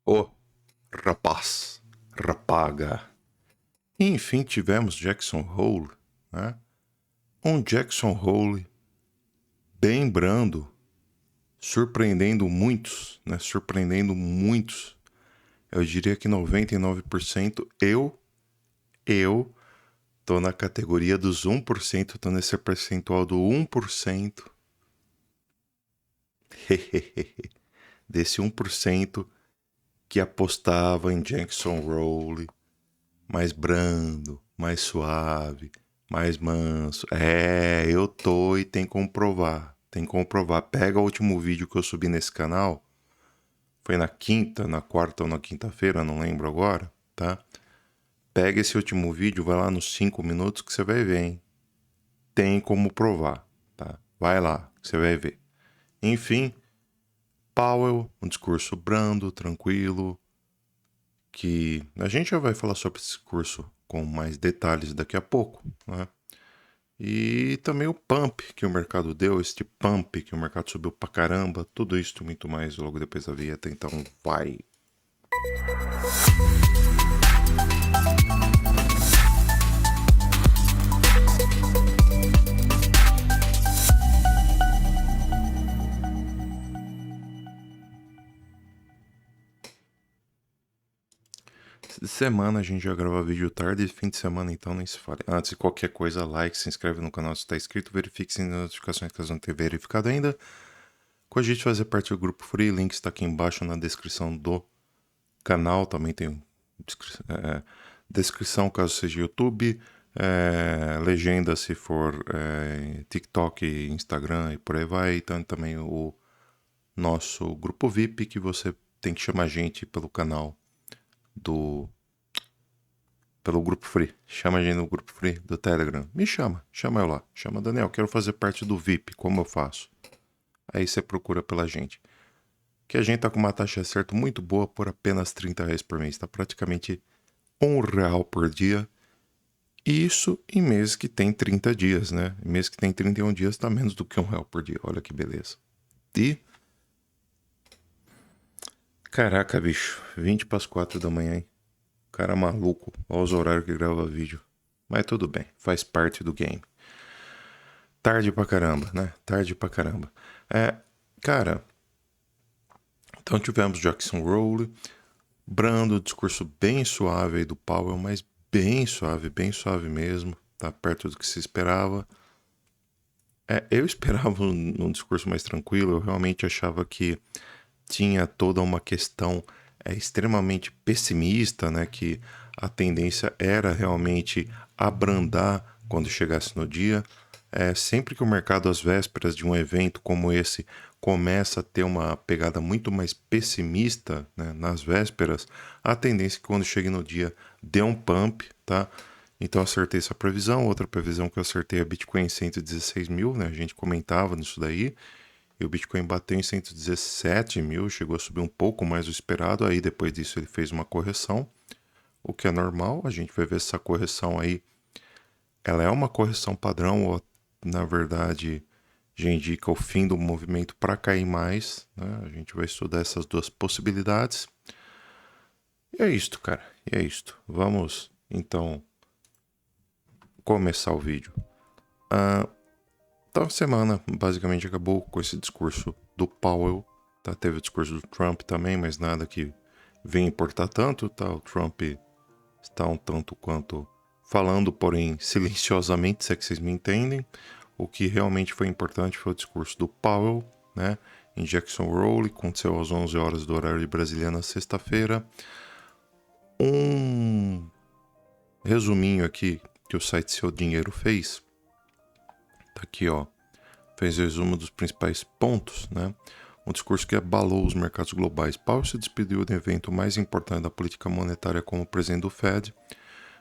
Ô, rapaz, rapaga. Enfim, tivemos Jackson Hole, né? Um Jackson Hole bem brando, surpreendendo muitos, né? Surpreendendo muitos. Eu diria que 99% eu tô na categoria dos 1%, tô nesse percentual do 1%. Desse 1% que apostava em Jackson Hole mais brando, mais suave, mais manso. Eu tô e tem como provar. Tem como provar. Pega o último vídeo que eu subi nesse canal. Foi na quinta, na quarta ou na quinta-feira, não lembro agora, tá? Pega esse último vídeo, vai lá nos 5 minutos que você vai ver, hein? Tem como provar, tá? Vai lá, que você vai ver. Enfim, Powell, um discurso brando, tranquilo, que a gente já vai falar sobre esse discurso com mais detalhes daqui a pouco, né? E também o pump que o mercado deu, este pump que o mercado subiu pra caramba, tudo isso e muito mais logo depois da vinheta, então vai! Semana a gente já grava vídeo tarde e fim de semana então nem se fale. Antes de qualquer coisa, like, se inscreve no canal se está inscrito, verifique se as notificações caso não tenha verificado ainda. Cogite fazer parte do grupo free, link está aqui embaixo na descrição do canal, também tem descrição caso seja YouTube, legenda se for TikTok, Instagram e por aí vai, então também o nosso grupo VIP que você tem que chamar a gente pelo canal pelo grupo free. Chama a gente no grupo free do Telegram. Me chama eu lá. Chama Daniel, quero fazer parte do VIP, como eu faço? Aí você procura pela gente. Que a gente tá com uma taxa de acerto muito boa por apenas R$30 por mês. Tá praticamente R$1 por dia. E isso em mês que tem 30 dias, né? Em mês que tem 31 dias tá menos do que R$1 por dia. Olha que beleza. E... Caraca, bicho. 20 para as 4 da manhã, hein? Cara maluco. Olha os horários que grava vídeo. Mas tudo bem. Faz parte do game. Tarde pra caramba, né? Tarde pra caramba. Cara, então tivemos Jackson Hole, brando, discurso bem suave aí do Powell, mas bem suave mesmo, tá perto do que se esperava. Eu esperava um discurso mais tranquilo, eu realmente achava que tinha toda uma questão extremamente pessimista, né? Que a tendência era realmente abrandar quando chegasse no dia. Sempre que o mercado, às vésperas de um evento como esse, começa a ter uma pegada muito mais pessimista, né, nas vésperas, a tendência é que quando chegue no dia dê um pump, tá? Então eu acertei essa previsão. Outra previsão que eu acertei é Bitcoin em 116 mil, né? A gente comentava nisso daí. E o Bitcoin bateu em 117 mil, chegou a subir um pouco mais do esperado. Aí depois disso ele fez uma correção, o que é normal. A gente vai ver essa correção aí. Ela é uma correção padrão ou, na verdade, já indica o fim do movimento para cair mais, né? A gente vai estudar essas duas possibilidades. E é isto, cara. E é isto. Vamos, então, começar o vídeo. Então, a semana basicamente acabou com esse discurso do Powell. Tá? Teve o discurso do Trump também, mas nada que venha importar tanto. Tá? O Trump está um tanto quanto falando, porém silenciosamente, se é que vocês me entendem. O que realmente foi importante foi o discurso do Powell, né, em Jackson Hole, aconteceu às 11 horas do horário de Brasília na sexta-feira. Um resuminho aqui que o site Seu Dinheiro fez. Tá aqui, ó. Fez resumo dos principais pontos, né? Um discurso que abalou os mercados globais. Powell se despediu do evento mais importante da política monetária como presidente do Fed,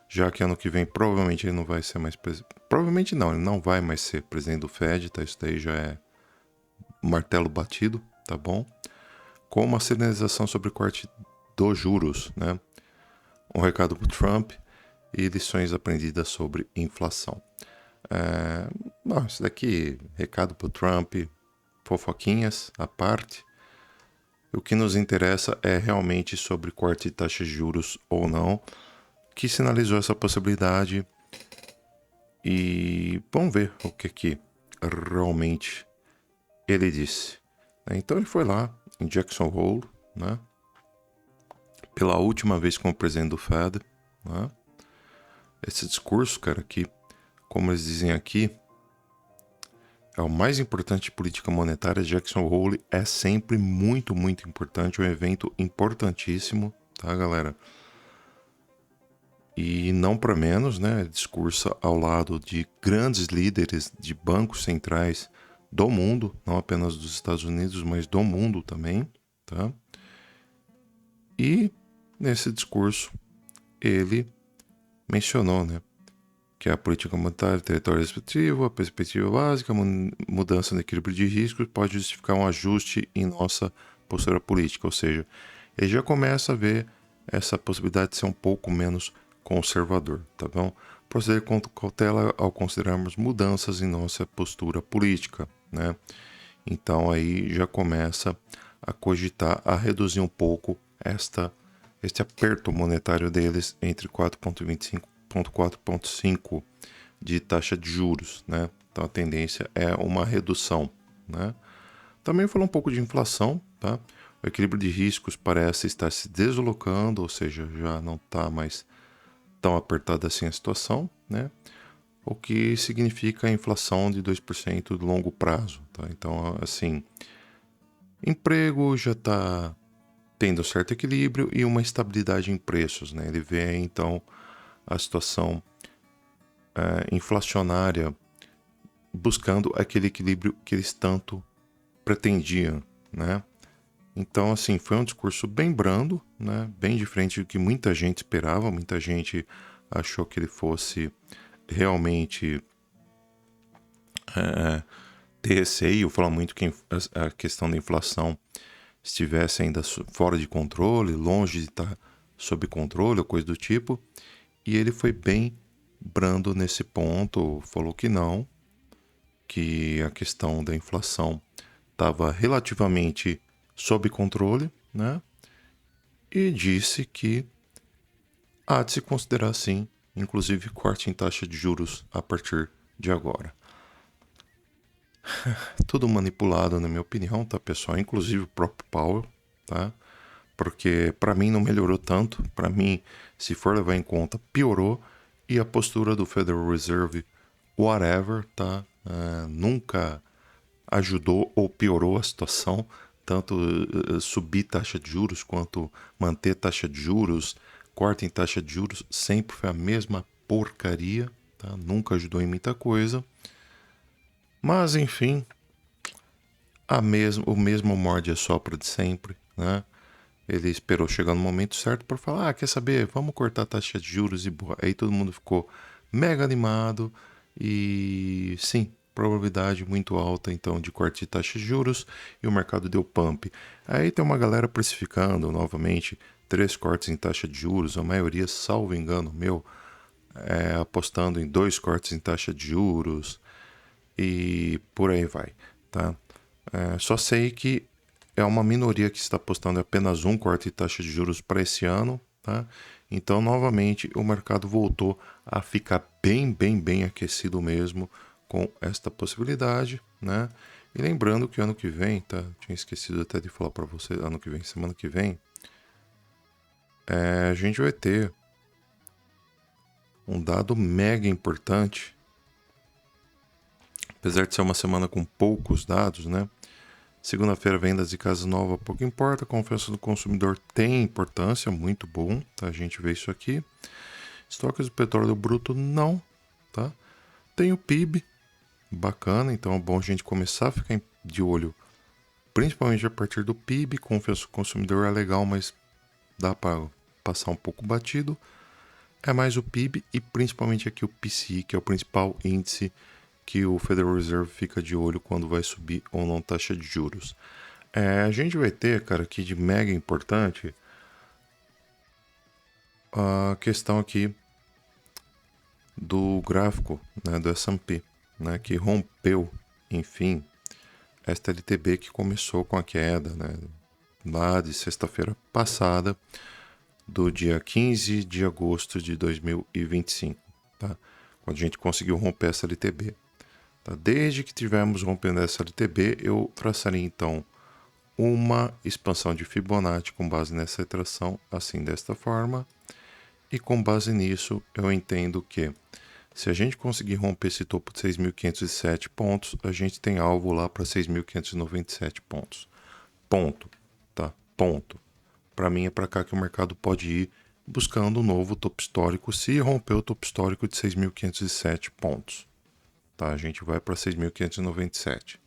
já que ano que vem provavelmente ele não vai ser mais presidente. Provavelmente não, ele não vai mais ser presidente do Fed, tá? Isso daí já é martelo batido, tá bom? Com uma sinalização sobre o corte dos juros, né? Um recado para o Trump e lições aprendidas sobre inflação. Isso daqui, recado para o Trump, fofoquinhas à parte. O que nos interessa é realmente sobre corte de taxas de juros ou não, que sinalizou essa possibilidade. E vamos ver o que realmente ele disse. Então ele foi lá em Jackson Hole, né? Pela última vez como presidente do Fed, né? Esse discurso, cara, que, como eles dizem aqui, é o mais importante de política monetária. Jackson Hole é sempre muito, muito importante, um evento importantíssimo, tá, galera? E não para menos, né? Discursa ao lado de grandes líderes de bancos centrais do mundo, não apenas dos Estados Unidos, mas do mundo também, tá? E nesse discurso ele mencionou, né, que a política monetária, território restritivo, a perspectiva básica, a mudança no equilíbrio de riscos pode justificar um ajuste em nossa postura política, ou seja, ele já começa a ver essa possibilidade de ser um pouco menos conservador, tá bom? Proceder com cautela ao considerarmos mudanças em nossa postura política, né? Então aí já começa a cogitar, a reduzir um pouco este aperto monetário deles entre 4,25 e 4,5 de taxa de juros, né? Então a tendência é uma redução, né? Também falou um pouco de inflação, tá? O equilíbrio de riscos parece estar se deslocando, ou seja, já não está mais tão apertada assim a situação, né? O que significa a inflação de 2% de longo prazo, tá? Então, assim, emprego já está tendo certo equilíbrio e uma estabilidade em preços, né? Ele vê, então, a situação inflacionária buscando aquele equilíbrio que eles tanto pretendiam, né? Então, assim, foi um discurso bem brando, né? Bem diferente do que muita gente esperava. Muita gente achou que ele fosse realmente ter receio, falar muito que a questão da inflação estivesse ainda fora de controle, longe de estar sob controle ou coisa do tipo. E ele foi bem brando nesse ponto, falou que não, que a questão da inflação estava relativamente sob controle, né? E disse que há de se considerar sim, inclusive corte em taxa de juros a partir de agora. Tudo manipulado, na minha opinião, tá, pessoal? Inclusive o próprio Powell, tá? Porque para mim não melhorou tanto. Para mim, se for levar em conta, piorou. E a postura do Federal Reserve, whatever, tá? Nunca ajudou ou piorou a situação. Tanto subir taxa de juros quanto manter taxa de juros, corte em taxa de juros, sempre foi a mesma porcaria, tá? Nunca ajudou em muita coisa. Mas, enfim, o mesmo morde a sopra de sempre, né? Ele esperou chegar no momento certo para falar, quer saber, vamos cortar a taxa de juros e boa. Aí todo mundo ficou mega animado e sim, probabilidade muito alta então de corte de taxa de juros e o mercado deu pump. Aí tem uma galera precificando novamente 3 cortes em taxa de juros, a maioria, salvo engano meu, apostando em 2 cortes em taxa de juros e por aí vai, tá? Só sei que é uma minoria que está apostando apenas um corte de taxa de juros para esse ano, tá? Então, novamente, o mercado voltou a ficar bem aquecido mesmo com esta possibilidade, né? E lembrando que ano que vem, tá? Tinha esquecido até de falar para você, ano que vem, semana que vem, a gente vai ter um dado mega importante, apesar de ser uma semana com poucos dados, né? Segunda-feira, vendas de casa nova, pouco importa. Confiança do consumidor tem importância, muito bom, tá? A gente vê isso aqui. Estoques do petróleo bruto, não, tá? Tem o PIB, bacana, então é bom a gente começar a ficar de olho, principalmente a partir do PIB. Confiança do consumidor é legal, mas dá para passar um pouco batido. É mais o PIB e principalmente aqui o PCI, que é o principal índice que o Federal Reserve fica de olho quando vai subir ou não taxa de juros. A gente vai ter, cara, aqui de mega importante a questão aqui do gráfico, né, do S&P, né, que rompeu, enfim, esta LTB que começou com a queda, né, lá de sexta-feira passada, do dia 15 de agosto de 2025, tá? Quando a gente conseguiu romper essa LTB. Tá? Desde que tivemos rompendo essa LTB, eu traçaria então uma expansão de Fibonacci com base nessa retração, assim desta forma. E com base nisso, eu entendo que se a gente conseguir romper esse topo de 6.507 pontos, a gente tem alvo lá para 6.597 pontos. Ponto, tá? Ponto. Para mim é para cá que o mercado pode ir buscando um novo topo histórico se romper o topo histórico de 6.507 pontos. Tá? A gente vai para 6.597.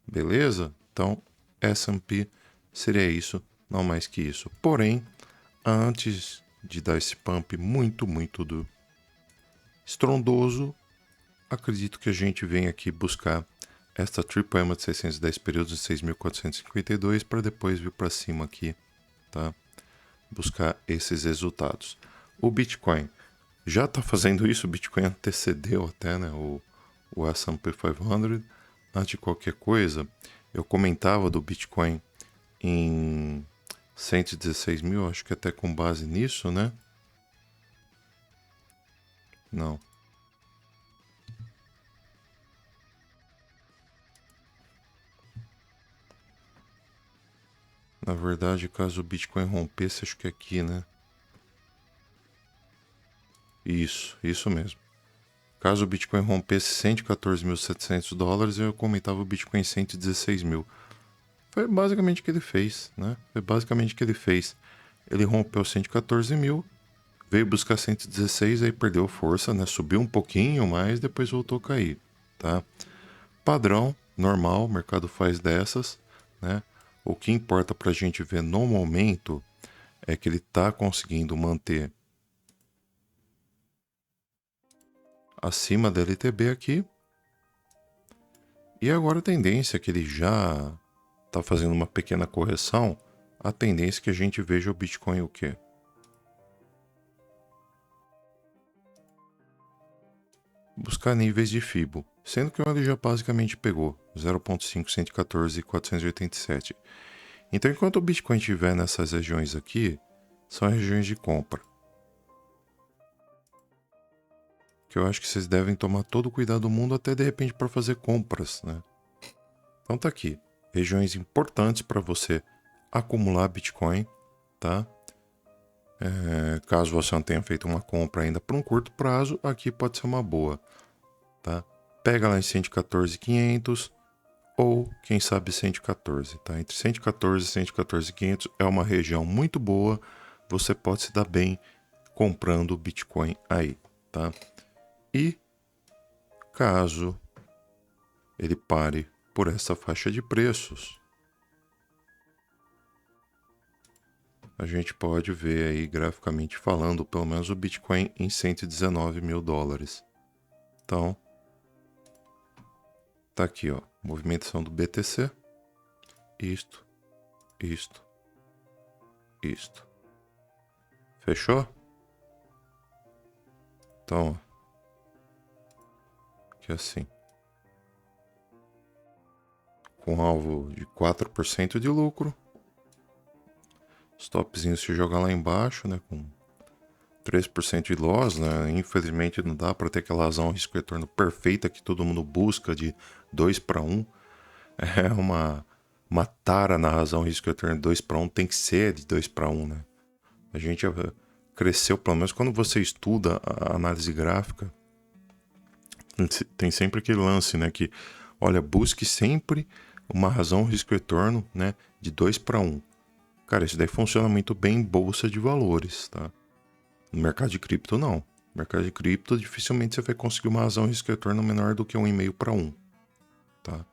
Beleza? Então, S&P seria isso, não mais que isso. Porém, antes de dar esse pump muito estrondoso, acredito que a gente vem aqui buscar esta triple EMA de 610 períodos de 6.452 para depois vir para cima aqui, tá? Buscar esses resultados. O Bitcoin já está fazendo isso, o Bitcoin antecedeu até, né, o S&P 500. Antes de qualquer coisa, eu comentava do Bitcoin em 116 mil, acho que até com base nisso, né? Não. Na verdade, caso o Bitcoin rompesse, acho que aqui, né? Isso mesmo. Caso o Bitcoin rompesse 114.700 dólares, eu comentava o Bitcoin em 116 mil. Foi basicamente o que ele fez, né? Foi basicamente o que ele fez. Ele rompeu 114 mil, veio buscar 116, aí perdeu força, né? Subiu um pouquinho, mas depois voltou a cair, tá? Padrão, normal, o mercado faz dessas, né? O que importa pra gente ver no momento é que ele tá conseguindo manter acima da LTB aqui. E agora a tendência é que ele já tá fazendo uma pequena correção. A tendência é que a gente veja o Bitcoin o quê? Buscar níveis de FIBO, sendo que ele já basicamente pegou 0.5, 114 e 487. Então, enquanto o Bitcoin estiver nessas regiões aqui, são regiões de compra. Que eu acho que vocês devem tomar todo o cuidado do mundo, até de repente para fazer compras, né? Então tá aqui, regiões importantes para você acumular Bitcoin, tá? Caso você não tenha feito uma compra ainda por um curto prazo, aqui pode ser uma boa, tá? Pega lá em 114.500 ou, quem sabe, 114, tá? Entre 114 e 114.500 é uma região muito boa, você pode se dar bem comprando Bitcoin aí, tá? E caso ele pare por essa faixa de preços, a gente pode ver aí graficamente falando, pelo menos o Bitcoin em 119 mil dólares. Então, tá aqui, ó, movimentação do BTC, isto. Fechou? Então, aqui assim. Com alvo de 4% de lucro. Stopzinho se jogar lá embaixo, né, com 3% de loss, né? Infelizmente não dá para ter aquela razão risco-retorno perfeita que todo mundo busca de 2 para 1. É uma tara na razão risco-retorno de 2 para 1, tem que ser de 2 para 1, né? A gente cresceu, pelo menos quando você estuda a análise gráfica, tem sempre aquele lance, né, que, olha, busque sempre uma razão risco-retorno, né, de 2 para 1. Cara, isso daí funciona muito bem em bolsa de valores, tá? No mercado de cripto, não. No mercado de cripto, dificilmente você vai conseguir uma razão risco-retorno menor do que 1,5 para 1, tá?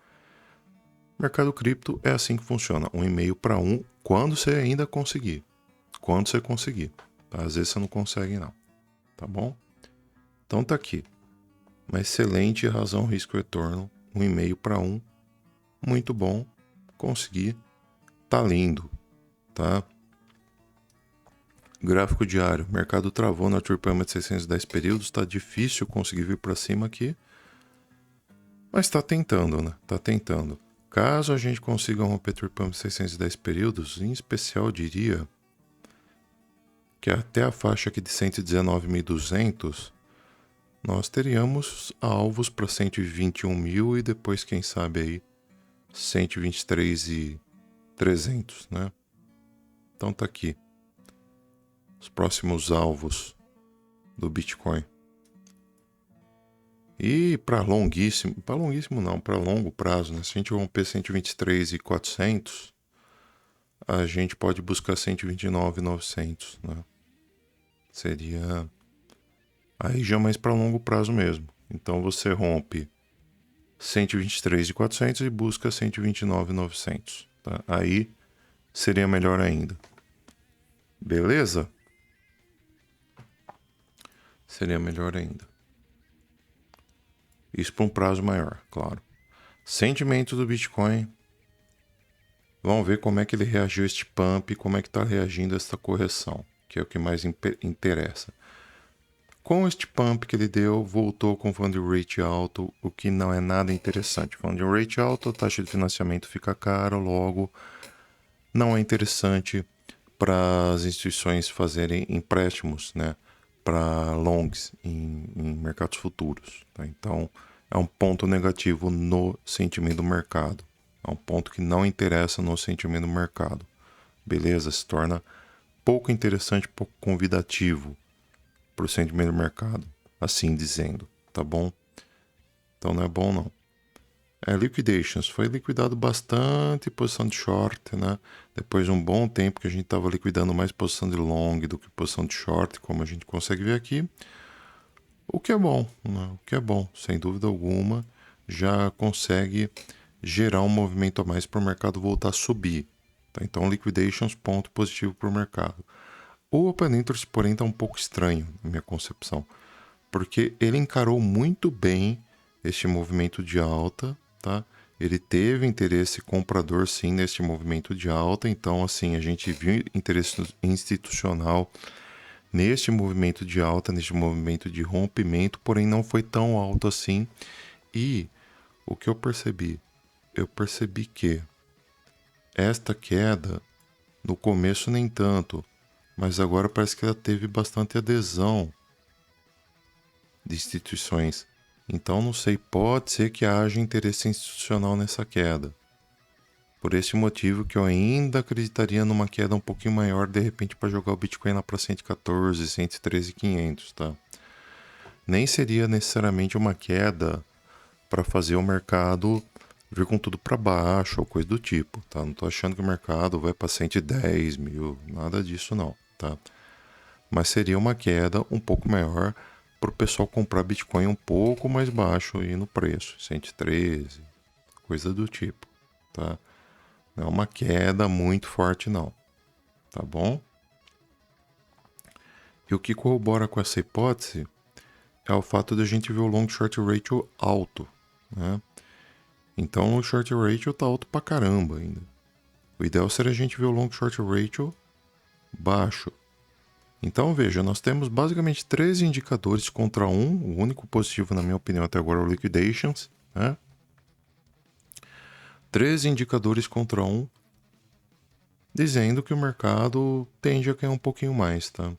Mercado cripto é assim que funciona, 1,5 para 1, quando você ainda conseguir. Quando você conseguir, tá? Às vezes você não consegue não, tá bom? Então tá aqui, uma excelente razão risco-retorno, 1,5 para 1, muito bom, consegui, tá lindo, tá? Gráfico diário, mercado travou na Triple EMA de 610 períodos, tá difícil conseguir vir para cima aqui, mas tá tentando, né? Tá tentando. Caso a gente consiga romper Tripump 610 períodos, em especial eu diria que até a faixa aqui de 119.200, nós teríamos alvos para 121 mil e depois, quem sabe, aí 123.300, né? Então tá aqui os próximos alvos do Bitcoin. E para longuíssimo não, para longo prazo, né? Se a gente romper 123.400, a gente pode buscar 129.900, né? Seria aí já mais para longo prazo mesmo. Então você rompe 123.400 e busca 129.900, tá? Aí seria melhor ainda. Beleza? Seria melhor ainda. Isso para um prazo maior, claro. Sentimento do Bitcoin. Vamos ver como é que ele reagiu a este pump, como é que está reagindo a esta correção, que é o que mais interessa. Com este pump que ele deu, voltou com funding rate alto, o que não é nada interessante. Funding rate alto, a taxa de financiamento fica cara, logo não é interessante para as instituições fazerem empréstimos, né, para longs em mercados futuros. Tá? Então, é um ponto negativo no sentimento do mercado. É um ponto que não interessa no sentimento do mercado. Beleza? Se torna pouco interessante, pouco convidativo para o sentimento do mercado, assim dizendo, tá bom? Então não é bom não. Liquidations, foi liquidado bastante posição de short, né? Depois de um bom tempo que a gente estava liquidando mais posição de long do que posição de short, como a gente consegue ver aqui. O que é bom, né? O que é bom, sem dúvida alguma, já consegue gerar um movimento a mais para o mercado voltar a subir. Tá? Então, liquidations, ponto positivo para o mercado. O Open Interest, porém, está um pouco estranho, na minha concepção, porque ele encarou muito bem este movimento de alta, tá? Ele teve interesse comprador, sim, neste movimento de alta, então, assim, a gente viu interesse institucional neste movimento de alta, neste movimento de rompimento, porém não foi tão alto assim. E o que eu percebi? Eu percebi que esta queda, no começo nem tanto, mas agora parece que ela teve bastante adesão de instituições. Então não sei, pode ser que haja interesse institucional nessa queda. Por esse motivo que eu ainda acreditaria numa queda um pouquinho maior, de repente, para jogar o Bitcoin lá para 114, 113.500, tá? Nem seria necessariamente uma queda para fazer o mercado vir com tudo para baixo ou coisa do tipo, tá? Não tô achando que o mercado vai para 110 mil, nada disso não, tá? Mas seria uma queda um pouco maior para o pessoal comprar Bitcoin um pouco mais baixo aí no preço, 113, coisa do tipo, tá? Não é uma queda muito forte não, tá bom? E o que corrobora com essa hipótese é o fato de a gente ver o long short ratio alto, né? Então o short ratio tá alto pra caramba ainda. O ideal seria a gente ver o long short ratio baixo. Então veja, nós temos basicamente 13 indicadores contra um. O único positivo, na minha opinião, até agora é o liquidations, né? 13 indicadores contra um, dizendo que o mercado tende a cair um pouquinho mais, tá?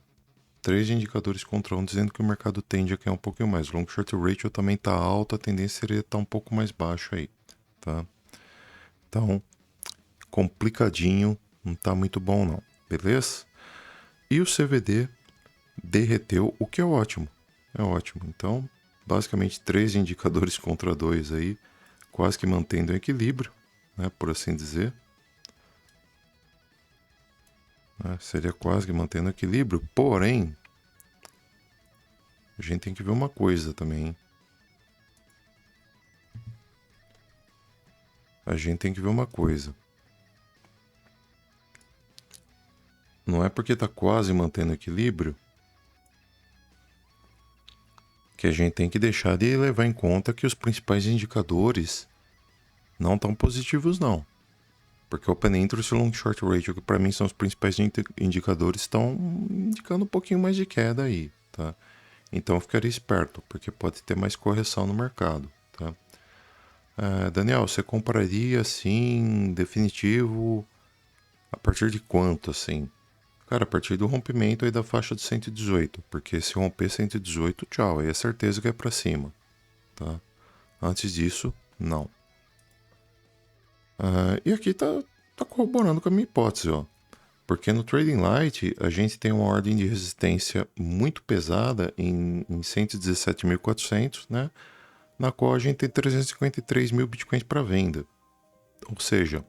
13 indicadores contra um, dizendo que o mercado tende a cair um pouquinho mais. O long short ratio também tá alto, a tendência seria estar um pouco mais baixo aí, tá? Então, complicadinho, não tá muito bom não, beleza? E o CVD derreteu, o que é ótimo, é ótimo. Então, basicamente 3 indicadores contra 2 aí, quase que mantendo o equilíbrio, né, por assim dizer. Seria quase que mantendo o equilíbrio, porém, a gente tem que ver uma coisa também, hein? A gente tem que ver uma coisa. Não é porque está quase mantendo equilíbrio que a gente tem que deixar de levar em conta que os principais indicadores não estão positivos não. Porque o Open Interest e o Long Short Ratio, que para mim são os principais indicadores, estão indicando um pouquinho mais de queda aí, tá? Então eu ficaria esperto, porque pode ter mais correção no mercado, tá? Daniel, você compraria assim, definitivo, a partir de quanto, assim? Cara, a partir do rompimento aí da faixa de 118, porque se romper 118, tchau, aí é certeza que é pra cima, tá? Antes disso, não. E aqui tá corroborando com a minha hipótese, ó. Porque no Trading Light a gente tem uma ordem de resistência muito pesada em 117.400, né? Na qual a gente tem 353 mil bitcoins para venda. Ou seja,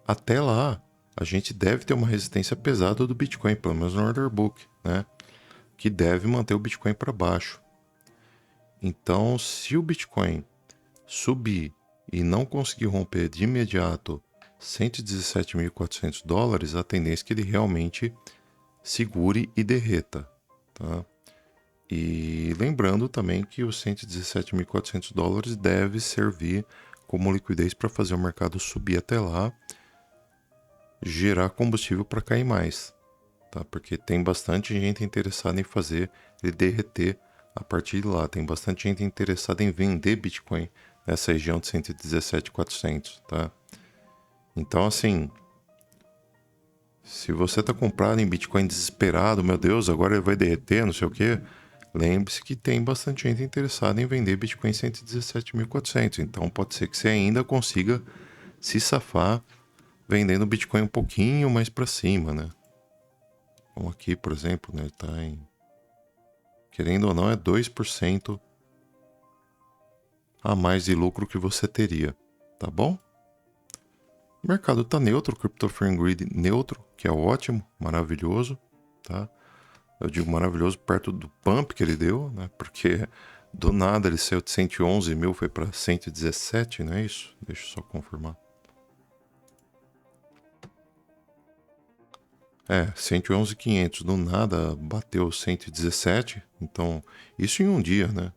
até lá a gente deve ter uma resistência pesada do Bitcoin, pelo menos no order book, né? Que deve manter o Bitcoin para baixo. Então, se o Bitcoin subir e não conseguir romper de imediato 117.400 dólares, a tendência é que ele realmente segure e derreta, tá? E lembrando também que os 117.400 dólares deve servir como liquidez para fazer o mercado subir até lá, gerar combustível para cair mais, tá? Porque tem bastante gente interessada em fazer ele derreter a partir de lá. Tem bastante gente interessada em vender Bitcoin nessa região de 117.400, tá? Então, assim, se você tá comprado em Bitcoin desesperado, meu Deus, agora ele vai derreter, não sei o quê, lembre-se que tem bastante gente interessada em vender Bitcoin 117.400. Então pode ser que você ainda consiga se safar vendendo Bitcoin um pouquinho mais para cima, né? Como aqui, por exemplo, né, tá em, querendo ou não, é 2% a mais de lucro que você teria, tá bom? O mercado tá neutro, o Crypto Free Grid neutro, que é ótimo, maravilhoso, tá? Eu digo maravilhoso perto do pump que ele deu, né? Porque do nada ele saiu de 111 mil, foi para 117, não é isso? Deixa eu só confirmar. 111.500, do nada bateu 117, então isso em um dia, né?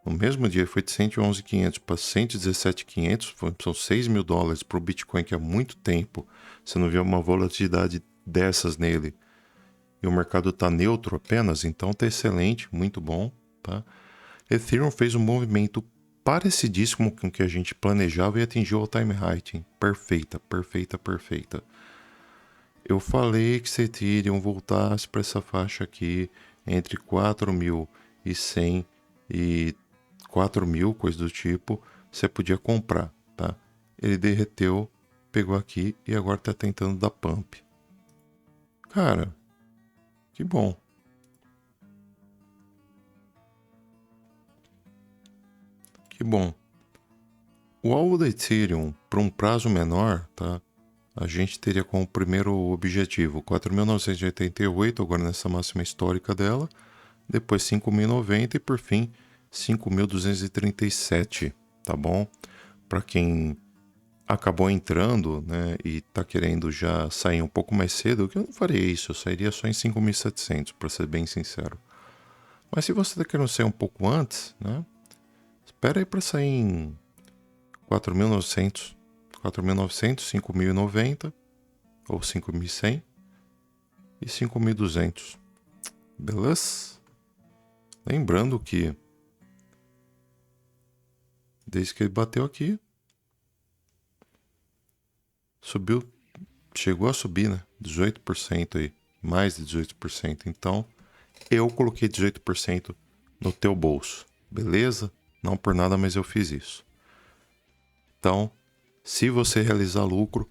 No mesmo dia foi de 111.500 para 117.500, são 6 mil dólares para o Bitcoin, que há muito tempo você não vê uma volatilidade dessas nele. E o mercado está neutro apenas, então tá excelente, muito bom, tá? Ethereum fez um movimento parecidíssimo com o que a gente planejava e atingiu o time high. Perfeita, perfeita, perfeita. Eu falei que se Ethereum voltasse para essa faixa aqui, entre 4.100 e 4.000, coisa do tipo, você podia comprar, tá? Ele derreteu, pegou aqui e agora tá tentando dar pump. Cara, que bom. Que bom. O alvo da Ethereum para um prazo menor, tá? A gente teria como primeiro objetivo 4.988, agora nessa máxima histórica dela, depois 5.090 e por fim 5.237, tá bom? Para quem acabou entrando, né, e tá querendo já sair um pouco mais cedo, que eu não faria isso, eu sairia só em 5.700, para ser bem sincero. Mas se você tá querendo sair um pouco antes, né, espera aí para sair em 4.900, 4.900, 5.090 ou 5.100 e 5.200. Beleza? Lembrando que desde que ele bateu aqui, subiu, chegou a subir, né? 18% aí, mais de 18%. Então, eu coloquei 18% no teu bolso. Beleza? Não por nada, mas eu fiz isso. Então, se você realizar lucro,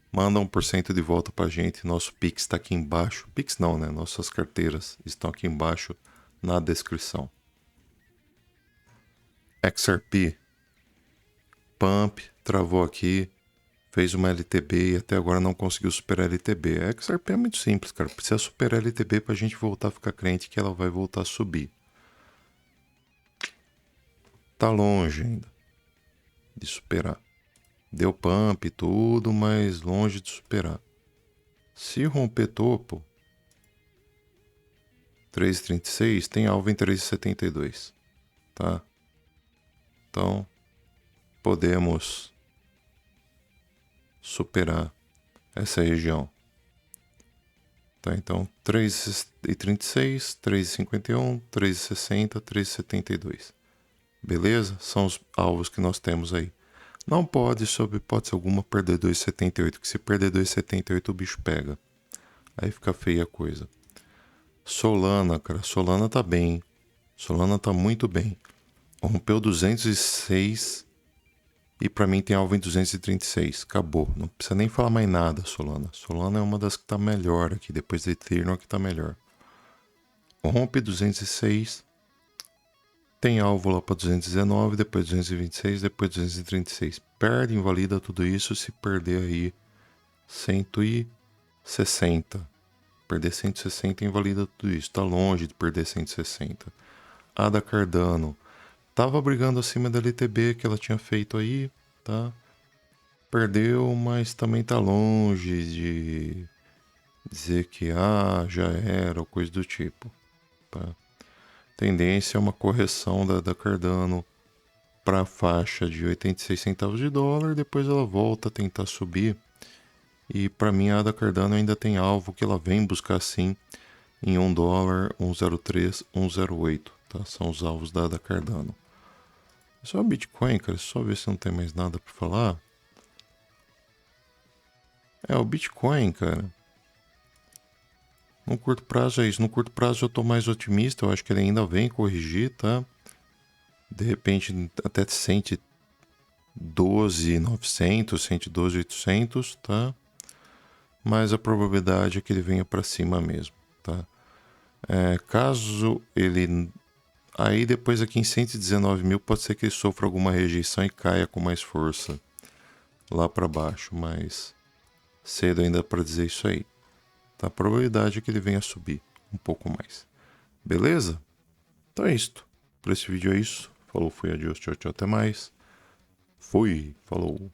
manda 1% de volta pra gente. Nosso Pix está aqui embaixo. Pix não, né? Nossas carteiras estão aqui embaixo na descrição. XRP, Pump, travou aqui, fez uma LTB e até agora não conseguiu superar a LTB. A XRP é muito simples, cara. Precisa superar a LTB pra gente voltar a ficar crente que ela vai voltar a subir. Tá longe ainda de superar. Deu pump e tudo, mas longe de superar. Se romper topo, 3,36, tem alvo em 3,72, tá? Então, podemos superar essa região. Tá, então 3,36, 3,51, 3,60, 3,72. Beleza? São os alvos que nós temos aí. Não pode, sob hipótese alguma, perder 2,78, que se perder 2,78 o bicho pega. Aí fica feia a coisa. Solana, cara, Solana tá bem. Solana tá muito bem. Rompeu 206 e pra mim tem alvo em 236. Acabou. Não precisa nem falar mais nada, Solana. Solana é uma das que tá melhor aqui. Depois da Ethereum é que tá melhor. Rompe 206. Tem alvo lá para 219, depois 226, depois 236. Perde, invalida tudo isso se perder aí 160. Perder 160 invalida tudo isso. Tá longe de perder 160. A da Cardano tava brigando acima da LTB que ela tinha feito aí, tá? Perdeu, mas também tá longe de dizer que já era ou coisa do tipo, tá? Tendência é uma correção da Cardano para a faixa de 86 centavos de dólar, depois ela volta a tentar subir. E para mim a ADA Cardano ainda tem alvo que ela vem buscar sim em 1 dólar, 1,03, 1,08, tá? São os alvos da ADA Cardano. Só o Bitcoin, cara, só ver se não tem mais nada para falar. O Bitcoin, cara. No curto prazo é isso. No curto prazo eu tô mais otimista, eu acho que ele ainda vem corrigir, tá? De repente até 112.900, 112.800, tá? Mas a probabilidade é que ele venha para cima mesmo, tá? Caso ele... Aí depois aqui em 119 mil pode ser que ele sofra alguma rejeição e caia com mais força lá para baixo, mas cedo ainda para dizer isso aí. Tá? A probabilidade é que ele venha subir um pouco mais. Beleza? Então é isto. Por esse vídeo é isso. Falou, fui, adiós, tchau, tchau, até mais. Fui, falou.